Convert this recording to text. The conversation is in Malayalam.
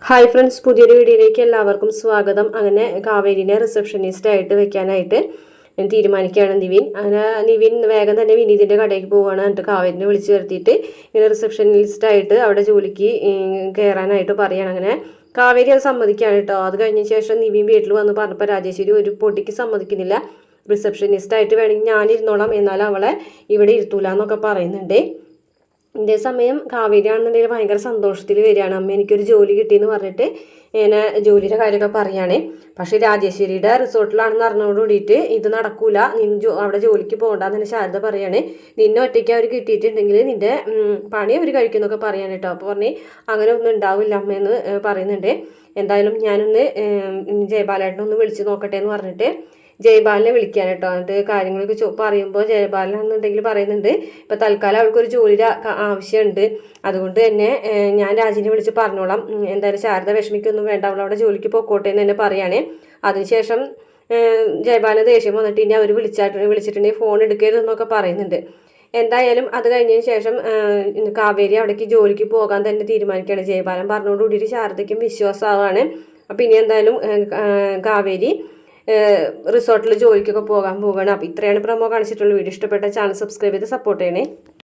ഹായ് ഫ്രണ്ട്സ്, പുതിയൊരു വീഡിയോയിലേക്ക് എല്ലാവർക്കും സ്വാഗതം. അങ്ങനെ കാവേരിനെ റിസപ്ഷനിസ്റ്റ് ആയിട്ട് വെക്കാനായിട്ട് തീരുമാനിക്കുകയാണ് നിവിൻ. അങ്ങനെ നിവിൻ വേഗം തന്നെ വിനീതിൻ്റെ കടയിലേക്ക് പോവുകയാണ്. എന്നിട്ട് കാവേരിനെ വിളിച്ചു വരുത്തിയിട്ട് ഇങ്ങനെ റിസപ്ഷനിസ്റ്റ് ആയിട്ട് അവിടെ ജോലിക്ക് കയറാനായിട്ട് പറയുകയാണ്. അങ്ങനെ കാവേരി അത് സമ്മതിക്കുകയാണ് കേട്ടോ. അത് കഴിഞ്ഞ ശേഷം നിവിൻ വീട്ടിൽ വന്ന് പറഞ്ഞപ്പോൾ രാജേശ്വരി ഒരു പൊട്ടിക്ക് സമ്മതിക്കുന്നില്ല. റിസപ്ഷനിസ്റ്റ് ആയിട്ട് വേണമെങ്കിൽ ഞാനിരുന്നോളാം, എന്നാൽ അവളെ ഇവിടെ ഇരുത്തൂല എന്നൊക്കെ പറയുന്നുണ്ട്. ഇതേ സമയം കാവേരിയാണെന്നുണ്ടെങ്കിൽ ഭയങ്കര സന്തോഷത്തിൽ വരികയാണ്. അമ്മ എനിക്കൊരു ജോലി കിട്ടിയെന്ന് പറഞ്ഞിട്ട് ഇങ്ങനെ ജോലിയുടെ കാര്യമൊക്കെ പറയുകയാണ്. പക്ഷേ രാജേശ്വരിയുടെ റിസോർട്ടിലാണെന്ന് അറിഞ്ഞോട് കൂടിയിട്ട് ഇത് നടക്കൂല, അവിടെ ജോലിക്ക് പോകണ്ടെന്ന് തന്നെ ശാരദ പറയാണ്. നിന്നെ ഒറ്റയ്ക്ക് അവർ കിട്ടിയിട്ടുണ്ടെങ്കിൽ നിന്റെ പണി അവർ കഴിക്കുന്നൊക്കെ പറയാൻ കേട്ടോ. അപ്പോൾ പറഞ്ഞ് അങ്ങനെ ഒന്നും ഉണ്ടാവില്ല അമ്മയെന്ന് പറയുന്നുണ്ട്. എന്തായാലും ഞാനൊന്ന് ജയബാലേട്ടനൊന്ന് വിളിച്ച് നോക്കട്ടെ എന്ന് പറഞ്ഞിട്ട് ജയബാലിനെ വിളിക്കാൻ കേട്ടോ. എന്നിട്ട് കാര്യങ്ങളൊക്കെ പറയുമ്പോൾ ജയബാലനാണെന്നുണ്ടെങ്കിൽ പറയുന്നുണ്ട് ഇപ്പം തൽക്കാലം അവൾക്കൊരു ജോലിയുടെ ആവശ്യമുണ്ട്, അതുകൊണ്ട് തന്നെ ഞാൻ രാജിനെ വിളിച്ച് പറഞ്ഞോളാം, എന്തായാലും ശാരദ വിഷമിക്കൊന്നും വേണ്ട, അവളവിടെ ജോലിക്ക് പോയിക്കോട്ടെ എന്ന് തന്നെ പറയുകയാണ്. അതിനുശേഷം ജയബാലന് ദേഷ്യം വന്നിട്ട് ഇനി അവർ വിളിച്ചിട്ടുണ്ടെങ്കിൽ ഫോൺ എടുക്കരുതെന്നൊക്കെ പറയുന്നുണ്ട്. എന്തായാലും അത് കഴിഞ്ഞതിന് ശേഷം കാവേരി അവിടേക്ക് ജോലിക്ക് പോകാൻ തന്നെ തീരുമാനിക്കുകയാണ്. ജയബാലൻ പറഞ്ഞുകൊണ്ടുകൂടിയിട്ട് ശാരദയ്ക്കും വിശ്വാസമാവാണ്. അപ്പം ഇനി എന്തായാലും കാവേരി റിസോർട്ടിൽ ജോലിക്കൊക്കെ പോകാൻ പോവുകയാണ്. അപ്പോൾ ഇത്രയാണ് പ്രൊമോ കാണിച്ചിട്ടുള്ള വീഡിയോ. ഇഷ്ടപ്പെട്ട ചാനൽ സബ്സ്ക്രൈബ് ചെയ്ത് സപ്പോർട്ട് ചെയ്യണേ.